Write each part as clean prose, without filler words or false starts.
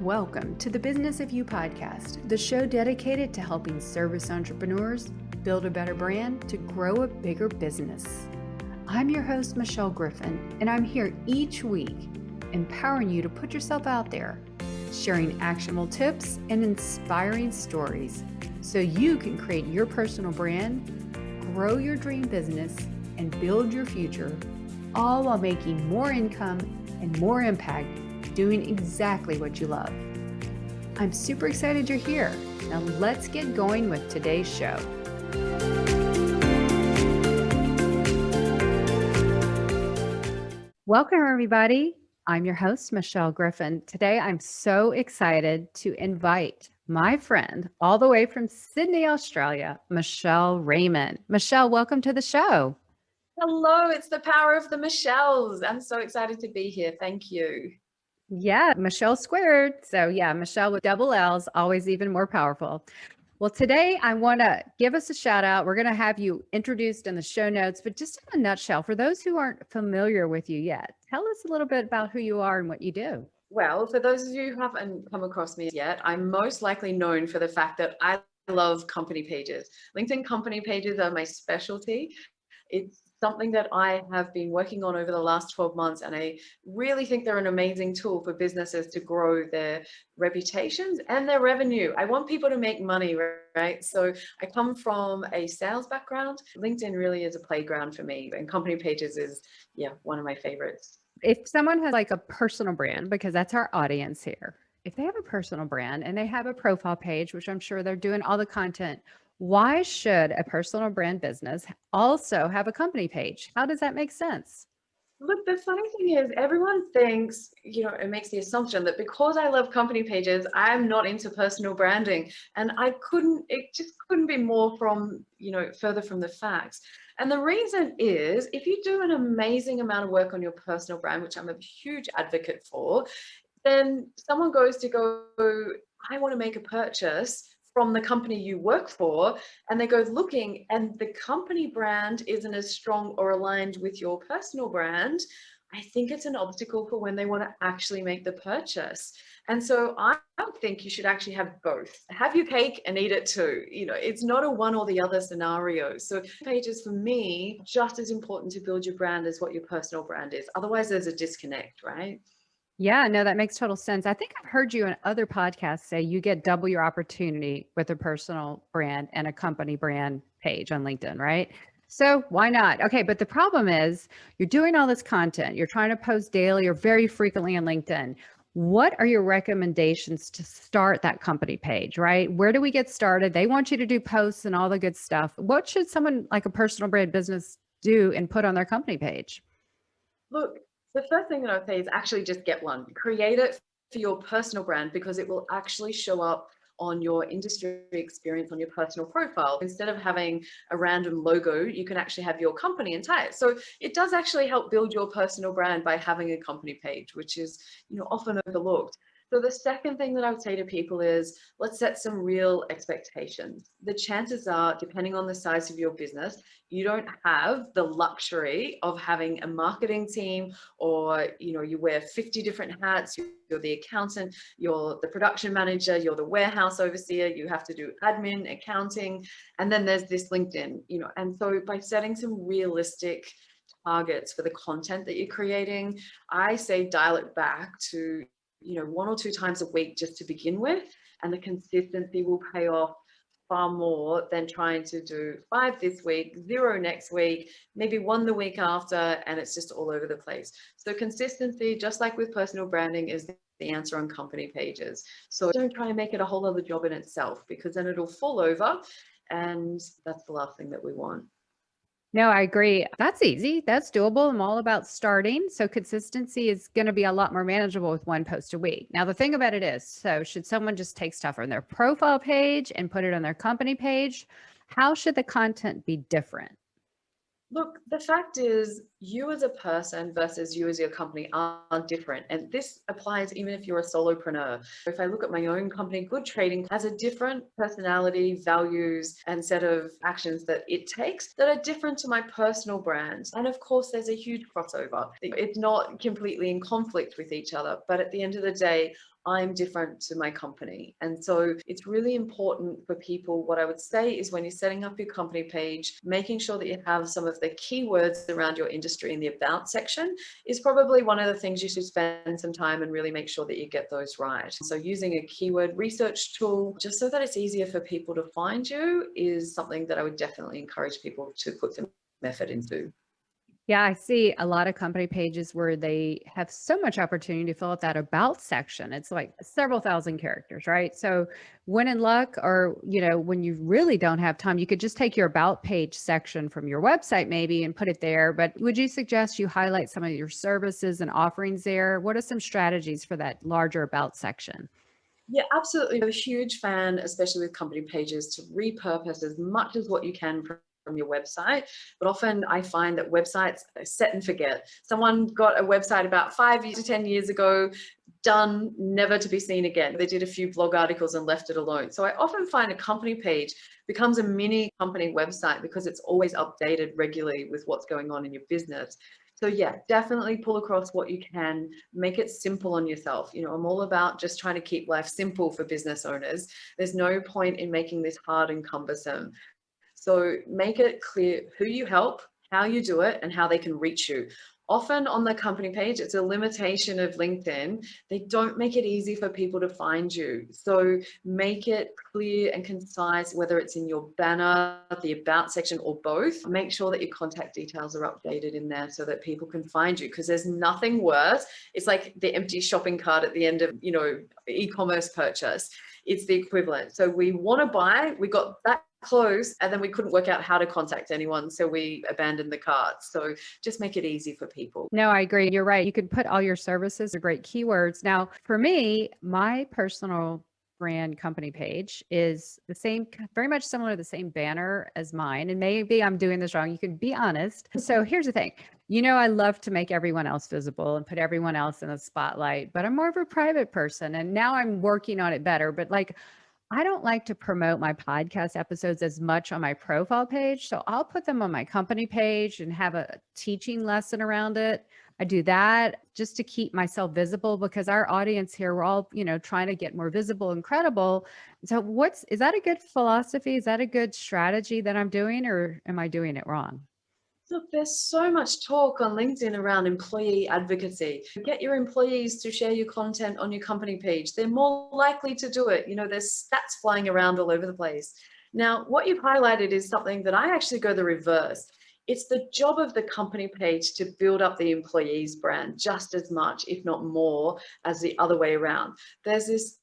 Welcome to the Business of You podcast, the show dedicated to helping service entrepreneurs build a better brand to grow a bigger business. I'm your host, Michelle Griffin, and I'm here each week empowering you to put yourself out there, sharing actionable tips and inspiring stories so you can create your personal brand, grow your dream business, and build your future, all while making more income and more impact doing exactly what you love. I'm super excited you're here. Now let's get going with today's show. Welcome, everybody. I'm your host, Michelle Griffin. Today, I'm so excited to invite my friend all the way from Sydney, Australia, Michelle Raymond. Michelle, welcome to the show. Hello, it's the power of the Michelles. I'm so excited to be here. Thank you. Yeah, Michelle squared. So yeah, Michelle with double L's, always even more powerful. Well, today I want to give us a shout out. We're going to have you introduced in the show notes, but just in a nutshell, for those who aren't familiar with you yet, tell us a little bit about who you are and what you do. Well, for those of you who haven't come across me yet, I'm most likely known for the fact that I love company pages. LinkedIn company pages are my specialty. It's something that I have been working on over the last 12 months, and I really think they're an amazing tool for businesses to grow their reputations and their revenue. I want people to make money, right? So I come from a sales background. LinkedIn really is a playground for me, and company pages is, one of my favorites. If someone has like a personal brand, because that's our audience here, if they have a personal brand and they have a profile page, which I'm sure they're doing all the content, why should a personal brand business also have a company page? How does that make sense? Look, the funny thing is, everyone thinks, it makes the assumption that because I love company pages, I'm not into personal branding. And it just couldn't be more from, further from the facts. And the reason is, if you do an amazing amount of work on your personal brand, which I'm a huge advocate for, then someone goes to go, I want to make a purchase from the company you work for, and they go looking and the company brand isn't as strong or aligned with your personal brand, I think it's an obstacle for when they want to actually make the purchase. And so I think you should actually have both. Have your cake and eat it too. It's not a one or the other scenario. So pages for me, just as important to build your brand as what your personal brand is. Otherwise there's a disconnect, right? Yeah, no, that makes total sense. I think I've heard you in other podcasts say you get double your opportunity with a personal brand and a company brand page on LinkedIn, right? So why not? Okay, but the problem is you're doing all this content, you're trying to post daily or very frequently on LinkedIn. What are your recommendations to start that company page, right? Where do we get started? They want you to do posts and all the good stuff. What should someone like a personal brand business do and put on their company page? Look, the first thing that I would say is actually just get one. Create it for your personal brand, because it will actually show up on your industry experience on your personal profile. Instead of having a random logo, you can actually have your company and tie it. So it does actually help build your personal brand by having a company page, which is, often overlooked. So the second thing that I would say to people is, let's set some real expectations. The chances are, depending on the size of your business, you don't have the luxury of having a marketing team, or you wear 50 different hats. You're the accountant, you're the production manager, you're the warehouse overseer, you have to do admin, accounting, and then there's this LinkedIn. And so by setting some realistic targets for the content that you're creating, I say dial it back to one or two times a week just to begin with, and the consistency will pay off far more than trying to do 5 this week, 0 next week, maybe 1 the week after, and it's just all over the place. So consistency, just like with personal branding, is the answer on company pages. So don't try and make it a whole other job in itself, because then it'll fall over, and that's the last thing that we want. No, I agree. That's easy. That's doable. I'm all about starting. So consistency is going to be a lot more manageable with one post a week. Now, the thing about it is, so should someone just take stuff from their profile page and put it on their company page? How should the content be different? Look, the fact is, you as a person versus you as your company are different. And this applies even if you're a solopreneur. If I look at my own company, Good Trading has a different personality, values, and set of actions that it takes that are different to my personal brand. And of course, there's a huge crossover. It's not completely in conflict with each other. But at the end of the day, I'm different to my company. And so it's really important for people. What I would say is when you're setting up your company page, making sure that you have some of the keywords around your industry in the about section is probably one of the things you should spend some time and really make sure that you get those right. So using a keyword research tool, just so that it's easier for people to find you, is something that I would definitely encourage people to put some effort into. Yeah, I see a lot of company pages where they have so much opportunity to fill out that about section. It's like several thousand characters, right? So when in luck, or when you really don't have time, you could just take your about page section from your website maybe and put it there. But would you suggest you highlight some of your services and offerings there? What are some strategies for that larger about section? Yeah, absolutely. I'm a huge fan, especially with company pages, to repurpose as much as what you can from your website. But often I find that websites are set and forget. Someone got a website about 5 to 10 years ago, done, never to be seen again. They did a few blog articles and left it alone. So I often find a company page becomes a mini company website because it's always updated regularly with what's going on in your business. So yeah, definitely pull across what you can, make it simple on yourself. I'm all about just trying to keep life simple for business owners. There's no point in making this hard and cumbersome. So make it clear who you help, how you do it, and how they can reach you. Often on the company page, it's a limitation of LinkedIn. They don't make it easy for people to find you. So make it clear and concise, whether it's in your banner, the about section, or both. Make sure that your contact details are updated in there so that people can find you, because there's nothing worse. It's like the empty shopping cart at the end of, e-commerce purchase. It's the equivalent. So we want to buy, we got that close, and then we couldn't work out how to contact anyone, so we abandoned the cart. So just make it easy for people. No, I agree. You're right. You could put all your services or great keywords. Now, for me, my personal brand company page is the same, very much similar to the same banner as mine. And maybe I'm doing this wrong. You can be honest. So here's the thing. I love to make everyone else visible and put everyone else in the spotlight, but I'm more of a private person. And now I'm working on it better. But like, I don't like to promote my podcast episodes as much on my profile page. So I'll put them on my company page and have a teaching lesson around it. I do that just to keep myself visible, because our audience here, we're all, trying to get more visible and credible. So is that a good philosophy? Is that a good strategy that I'm doing, or am I doing it wrong? Look, there's so much talk on LinkedIn around employee advocacy. Get your employees to share your content on your company page. They're more likely to do it. There's stats flying around all over the place. Now, what you've highlighted is something that I actually go the reverse. It's the job of the company page to build up the employee's brand just as much, if not more, as the other way around. There's this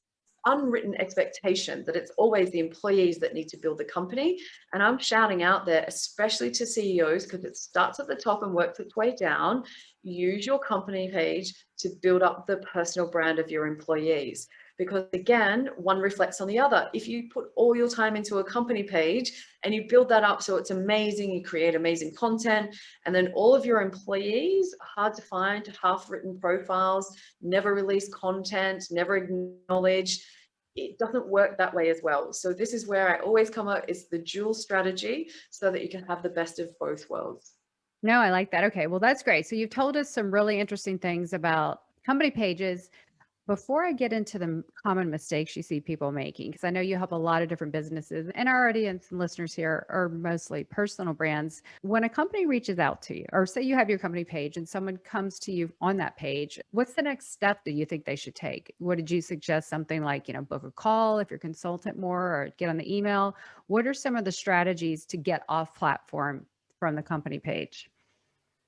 unwritten expectation that it's always the employees that need to build the company. And I'm shouting out there, especially to CEOs, because it starts at the top and works its way down. Use your company page to build up the personal brand of your employees. Because again, one reflects on the other. If you put all your time into a company page and you build that up so it's amazing, you create amazing content, and then all of your employees are hard to find, half-written profiles, never release content, never acknowledge, it doesn't work that way as well. So this is where I always come up, it's the dual strategy so that you can have the best of both worlds. No, I like that. Okay. Well, that's great. So you've told us some really interesting things about company pages. Before I get into the common mistakes you see people making, because I know you help a lot of different businesses, and our audience and listeners here are mostly personal brands. When a company reaches out to you, or say you have your company page and someone comes to you on that page, what's the next step that you think they should take? What did you suggest? Something like, book a call if you're consultant more, or get on the email? What are some of the strategies to get off platform from the company page?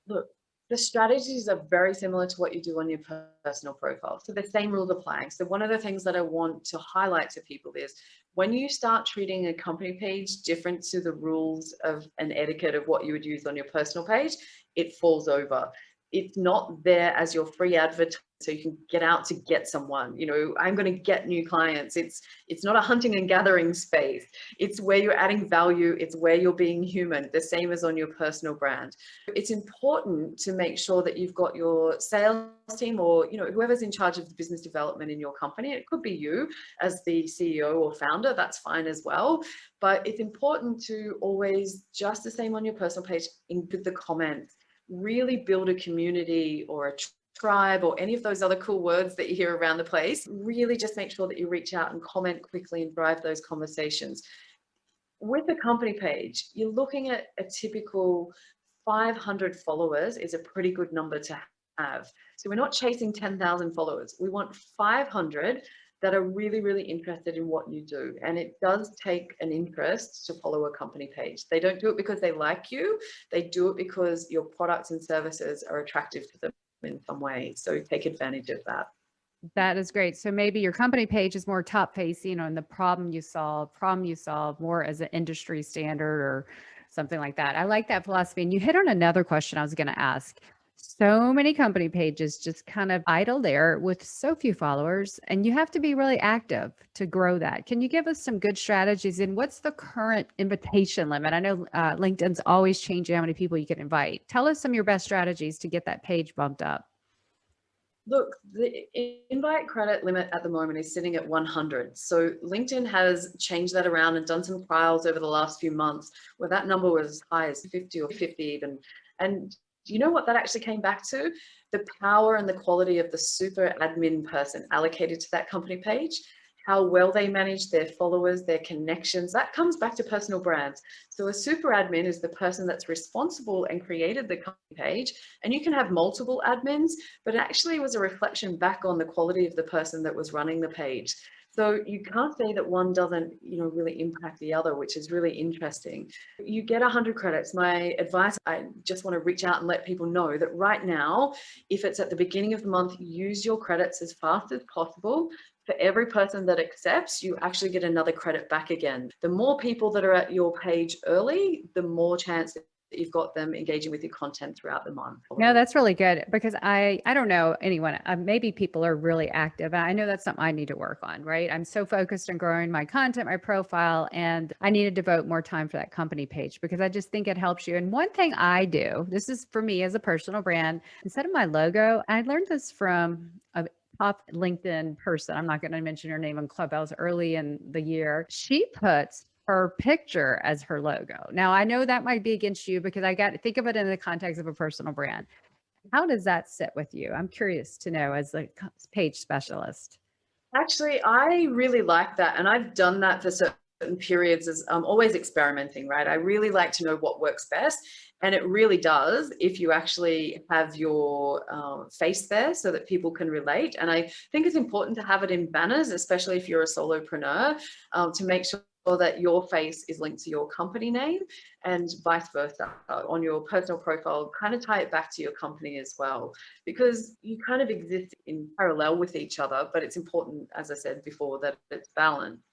Look, the strategies are very similar to what you do on your personal profile. So the same rules apply. So one of the things that I want to highlight to people is when you start treating a company page different to the rules of an etiquette of what you would use on your personal page, it falls over. It's not there as your free advertising so you can get out to get someone. I'm going to get new clients. It's not a hunting and gathering space. It's where you're adding value. It's where you're being human, the same as on your personal brand. It's important to make sure that you've got your sales team, or whoever's in charge of the business development in your company. It could be you as the CEO or founder, that's fine as well. But it's important to always, just the same on your personal page, include the comments. Really build a community or a tribe, or any of those other cool words that you hear around the place. Really just make sure that you reach out and comment quickly and drive those conversations. With a company page, you're looking at a typical 500 followers is a pretty good number to have. So we're not chasing 10,000 followers. We want 500 that are really, really interested in what you do. And it does take an interest to follow a company page. They don't do it because they like you. They do it because your products and services are attractive to them in some way. So take advantage of that. That is great. So maybe your company page is more top facing on the problem you solve more as an industry standard or something like that. I like that philosophy. And you hit on another question I was going to ask. So many company pages just kind of idle there with so few followers, and you have to be really active to grow that. Can you give us some good strategies? And what's the current invitation limit? I know LinkedIn's always changing how many people you can invite. Tell us some of your best strategies to get that page bumped up. Look, the invite credit limit at the moment is sitting at 100. So LinkedIn has changed that around and done some trials over the last few months where that number was as high as 50 or 50 even. And do you know what that actually came back to? The power and the quality of the super admin person allocated to that company page, how well they manage their followers, their connections. That comes back to personal brands. So a super admin is the person that's responsible and created the company page. And you can have multiple admins, but it actually was a reflection back on the quality of the person that was running the page. So you can't say that one doesn't, really impact the other, which is really interesting. You get 100 credits. My advice, I just want to reach out and let people know that right now, if it's at the beginning of the month, use your credits as fast as possible. For every person that accepts, you actually get another credit back again. The more people that are at your page early, the more chance that you've got them engaging with your content throughout the month. No, that's really good because I don't know anyone. Maybe people are really active. I know that's something I need to work on, right? I'm so focused on growing my content, my profile, and I need to devote more time for that company page because I just think it helps you. And one thing I do, this is for me as a personal brand, instead of my logo, I learned this from a top LinkedIn person. I'm not going to mention her name on Clubhouse early in the year. She puts her picture as her logo. Now, I know that might be against you because I got to think of it in the context of a personal brand. How does that sit with you? I'm curious to know as a page specialist. Actually, I really like that. And I've done that for certain periods as I'm always experimenting, right? I really like to know what works best. And it really does if you actually have your face there so that people can relate. And I think it's important to have it in banners, especially if you're a solopreneur, to make sure that your face is linked to your company name and vice versa on your personal profile, kind of tie it back to your company as well, because you kind of exist in parallel with each other, but it's important, as I said before, that it's balanced.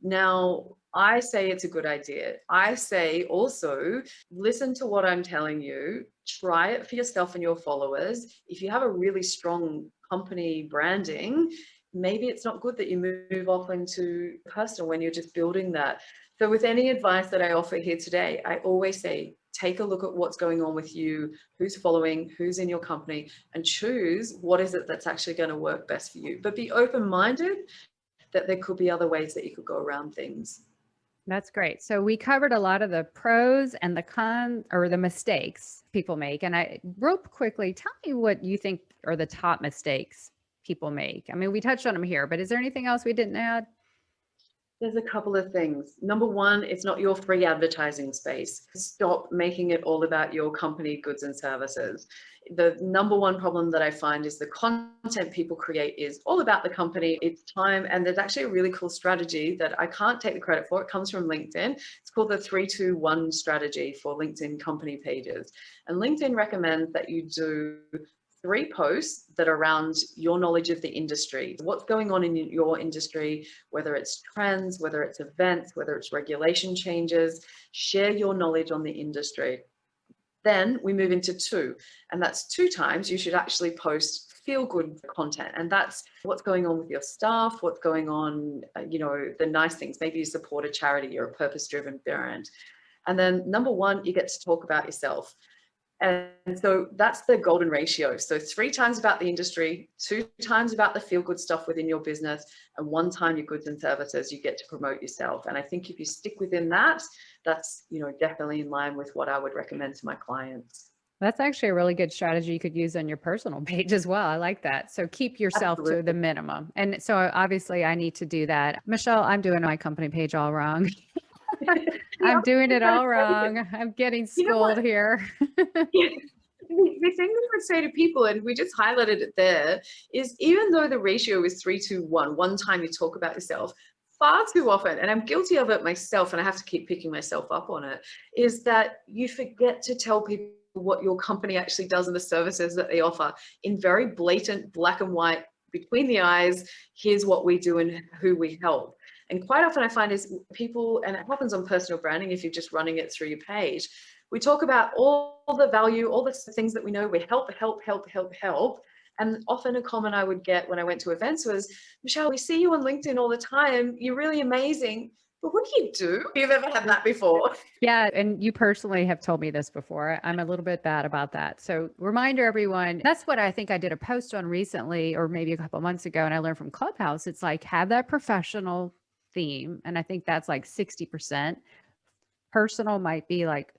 Now, I say it's a good idea. I say also, listen to what I'm telling you, try it for yourself and your followers. If you have a really strong company branding, maybe it's not good that you move off into personal when you're just building that. So with any advice that I offer here today, I always say, take a look at what's going on with you, who's following, who's in your company, and choose what is it that's actually going to work best for you. But be open-minded that there could be other ways that you could go around things. That's great. So we covered a lot of the pros and the cons or the mistakes people make. And real quickly, tell me what you think are the top mistakes people make. I mean, we touched on them here, but is there anything else we didn't add? There's a couple of things. Number one, it's not your free advertising space. Stop making it all about your company goods and services. The number one problem that I find is the content people create is all about the company, it's time, and there's actually a really cool strategy that I can't take the credit for. It comes from LinkedIn. It's called the 3-2-1 strategy for LinkedIn company pages. And LinkedIn recommends that you do 3 posts that are around your knowledge of the industry, what's going on in your industry, whether it's trends, whether it's events, whether it's regulation changes, share your knowledge on the industry. Then we move into 2, and that's 2 times you should actually post feel good content. And that's what's going on with your staff, what's going on, the nice things. Maybe you support a charity, you're a purpose-driven brand. And then number 1, you get to talk about yourself. And so that's the golden ratio. So 3 times about the industry, 2 times about the feel good stuff within your business, and 1 time your goods and services, you get to promote yourself. And I think if you stick within that, that's, definitely in line with what I would recommend to my clients. That's actually a really good strategy you could use on your personal page as well. I like that. So keep yourself to the Absolutely. minimum. And so obviously I need to do that. Michelle, I'm doing my company page all wrong. The I'm other doing thing it I all would say is, wrong. I'm getting you know schooled what? here. The thing that I would say to people, and we just highlighted it there, is even though the ratio is 3 to 1, one time you talk about yourself, far too often, and I'm guilty of it myself, and I have to keep picking myself up on it, is that you forget to tell people what your company actually does and the services that they offer in very blatant black and white, between the eyes. Here's what we do and who we help. And quite often I find is people, and it happens on personal branding if you're just running it through your page, we talk about all the value, all the things that we know, we help, help, help, help, help. And often a comment I would get when I went to events was, Michelle, we see you on LinkedIn all the time. You're really amazing. But what do you do? You've ever had that before? Yeah, and you personally have told me this before. I'm a little bit bad about that. So, reminder everyone, that's what I think I did a post on recently, or maybe a couple months ago, and I learned from Clubhouse. It's like have that professional theme. And I think that's like 60%. Personal might be like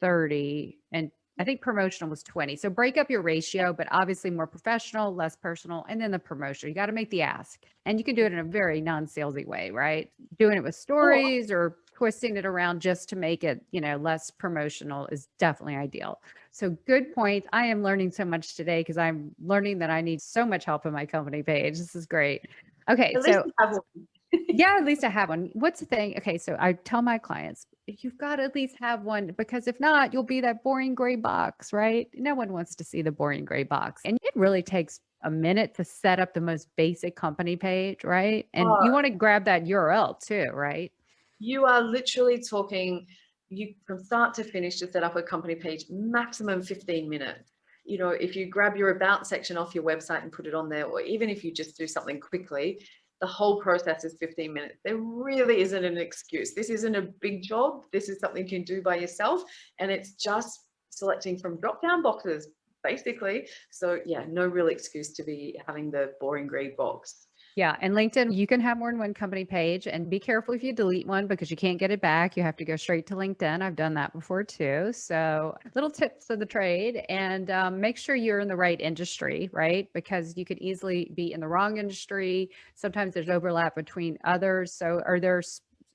30, and I think promotional was 20. So break up your ratio, but obviously more professional, less personal, and then the promotional. You got to make the ask. And you can do it in a very non-salesy way, right? Doing it with Or stories or twisting it around just to make it, less promotional is definitely ideal. So good point. I am learning so much today because I'm learning that I need so much help in my company page. This is great. Okay, at least so you have one. yeah, at least I have one. What's the thing? Okay, so I tell my clients, you've got to at least have one because if not, you'll be that boring gray box, right? No one wants to see the boring gray box. And it really takes a minute to set up the most basic company page, right? And you Oh, want to grab that URL too, right? you are literally talking, you from start to finish to set up a company page, maximum 15 minutes. If you grab your about section off your website and put it on there, or even if you just do something quickly, the whole process is 15 minutes. There really isn't an excuse. This isn't a big job. This is something you can do by yourself. And it's just selecting from drop down boxes, basically. So yeah, no real excuse to be having the boring gray box. Yeah, and LinkedIn, you can have more than one company page and be careful if you delete one because you can't get it back. You have to go straight to LinkedIn. I've done that before too. So, little tips of the trade and make sure you're in the right industry, right? Because you could easily be in the wrong industry. Sometimes there's overlap between others. So, are there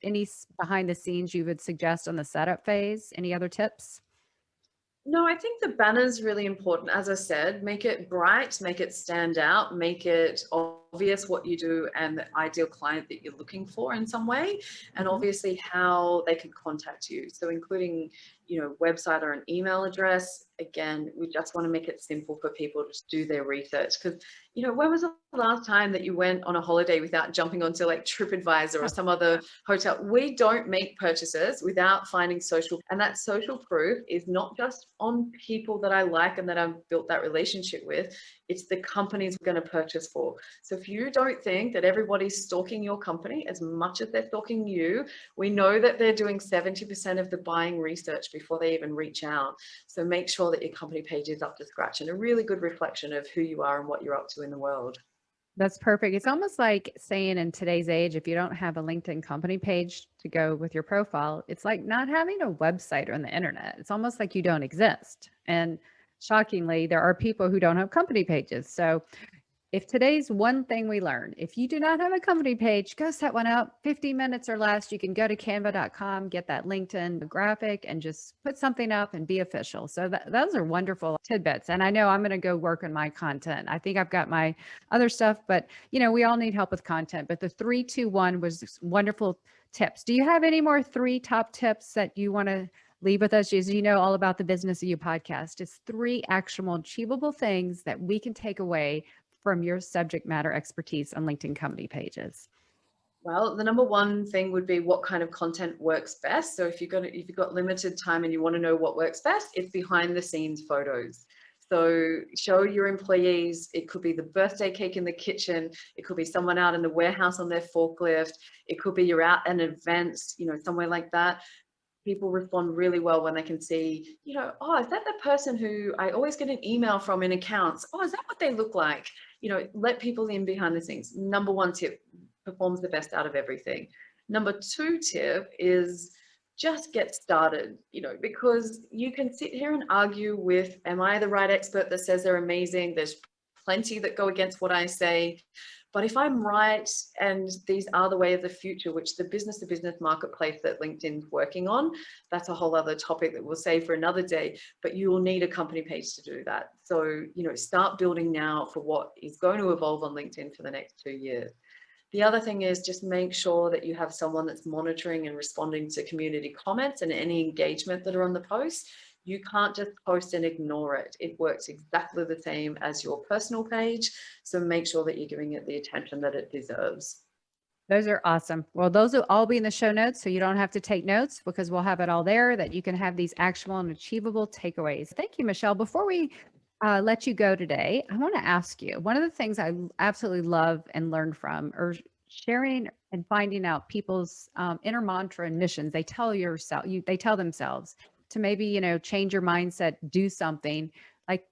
any behind the scenes you would suggest on the setup phase? Any other tips? No, I think the banner is really important. As I said, make it bright, make it stand out, make it obvious what you do and the ideal client that you're looking for in some way, and Mhm. obviously how they can contact you. So including, website or an email address. Again, we just want to make it simple for people to do their research because, when was the last time that you went on a holiday without jumping onto like TripAdvisor or some other hotel? We don't make purchases without finding social, and that social proof is not just on people that I like and that I've built that relationship with. It's the companies we're going to purchase for. So if you don't think that everybody's stalking your company as much as they're stalking you, we know that they're doing 70% of the buying research before they even reach out. So make sure that your company page is up to scratch and a really good reflection of who you are and what you're up to in the world. That's perfect. It's almost like saying in today's age, if you don't have a LinkedIn company page to go with your profile, it's like not having a website on the internet. It's almost like you don't exist. And shockingly, there are people who don't have company pages. So if today's one thing we learned, if you do not have a company page, go set one up 50 minutes or less. You can go to canva.com, get that LinkedIn graphic and just put something up and be official. So those are wonderful tidbits. And I know I'm going to go work on my content. I think I've got my other stuff, but we all need help with content. But the 3-2-1 was wonderful tips. Do you have any more 3 top tips that you want to leave with us? As you know, all about the Business of You podcast is 3 actionable, achievable things that we can take away from your subject matter expertise on LinkedIn company pages? Well, the number one thing would be what kind of content works best. So if you've got limited time and you want to know what works best, it's behind the scenes photos. So show your employees, it could be the birthday cake in the kitchen, it could be someone out in the warehouse on their forklift, it could be you're out at events, somewhere like that. People respond really well when they can see, oh, is that the person who I always get an email from in accounts? Oh, is that what they look like? Let people in behind the scenes. Number one tip, performs the best out of everything. Number two tip is just get started, because you can sit here and argue with, am I the right expert that says they're amazing? There's plenty that go against what I say. But if I'm right, and these are the way of the future, which the business to business marketplace that LinkedIn's working on, that's a whole other topic that we'll save for another day, but you will need a company page to do that. So, start building now for what is going to evolve on LinkedIn for the next 2 years. The other thing is just make sure that you have someone that's monitoring and responding to community comments and any engagement that are on the post. You can't just post and ignore it. It works exactly the same as your personal page. So make sure that you're giving it the attention that it deserves. Those are awesome. Well, those will all be in the show notes, so you don't have to take notes because we'll have it all there that you can have these actionable and achievable takeaways. Thank you, Michelle. Before we let you go today, I want to ask you, one of the things I absolutely love and learn from are sharing and finding out people's inner mantra and missions. They tell they tell themselves to maybe, change your mindset, do something like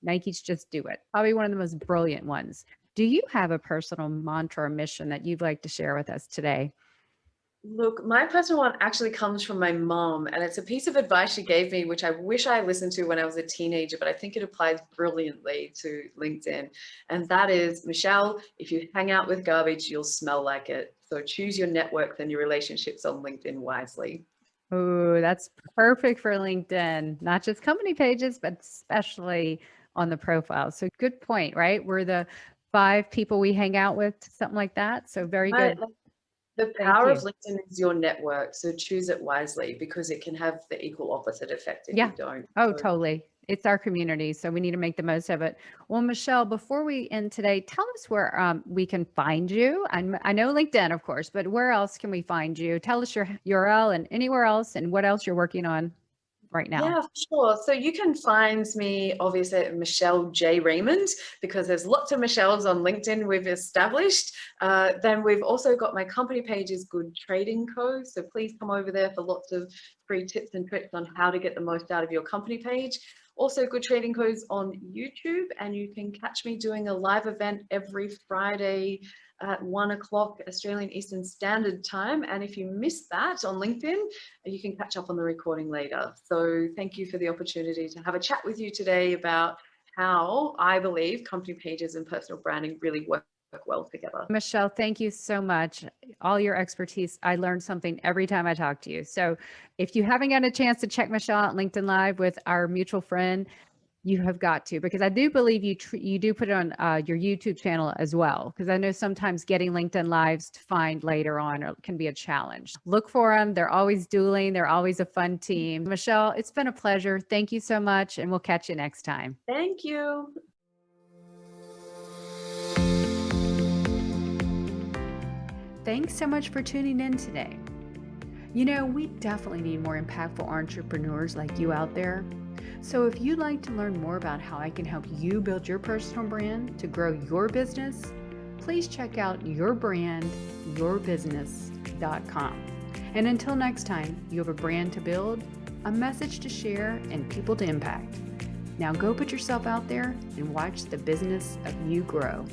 Nike's Just Do It. Probably one of the most brilliant ones. Do you have a personal mantra or mission that you'd like to share with us today? Look, my personal one actually comes from my mom, and it's a piece of advice she gave me, which I wish I listened to when I was a teenager, but I think it applies brilliantly to LinkedIn. And that is, Michelle, if you hang out with garbage, you'll smell like it. So choose your networks and your relationships on LinkedIn wisely. Oh, that's perfect for LinkedIn, not just company pages, but especially on the profile. So good point, right? We're the 5 people we hang out with, something like that. So very good. Like, the power of LinkedIn is your network. So choose it wisely because it can have the equal opposite effect if Yeah. you don't. Oh, So totally. It's our community, so we need to make the most of it. Well, Michelle, before we end today, tell us where we can find you. I know LinkedIn, of course, but where else can we find you? Tell us your URL and anywhere else and what else you're working on right now. yeah, for sure. So you can find me obviously at Michelle J. Raymond because there's lots of Michelles on LinkedIn we've established. Then we've also got my company page is Good Trading Co. So please come over there for lots of free tips and tricks on how to get the most out of your company page. Also, Good Trading Co's on YouTube, and you can catch me doing a live event every Friday at 1 o'clock Australian Eastern Standard Time. And if you missed that on LinkedIn, you can catch up on the recording later. So thank you for the opportunity to have a chat with you today about how I believe company pages and personal branding really work well together. Michelle, thank you so much. All your expertise. I learned something every time I talk to you. So if you haven't got a chance to check Michelle out LinkedIn Live with our mutual friend, you have got to, because I do believe you do put it on your YouTube channel as well, because I know sometimes getting LinkedIn Lives to find later on can be a challenge. Look for them. They're always dueling. They're always a fun team. Michelle, it's been a pleasure. Thank you so much, and we'll catch you next time. Thank you. Thanks so much for tuning in today. We definitely need more impactful entrepreneurs like you out there. So if you'd like to learn more about how I can help you build your personal brand to grow your business, please check out yourbrandyourbusiness.com. And until next time, you have a brand to build, a message to share, and people to impact. Now go put yourself out there and watch the business of you grow.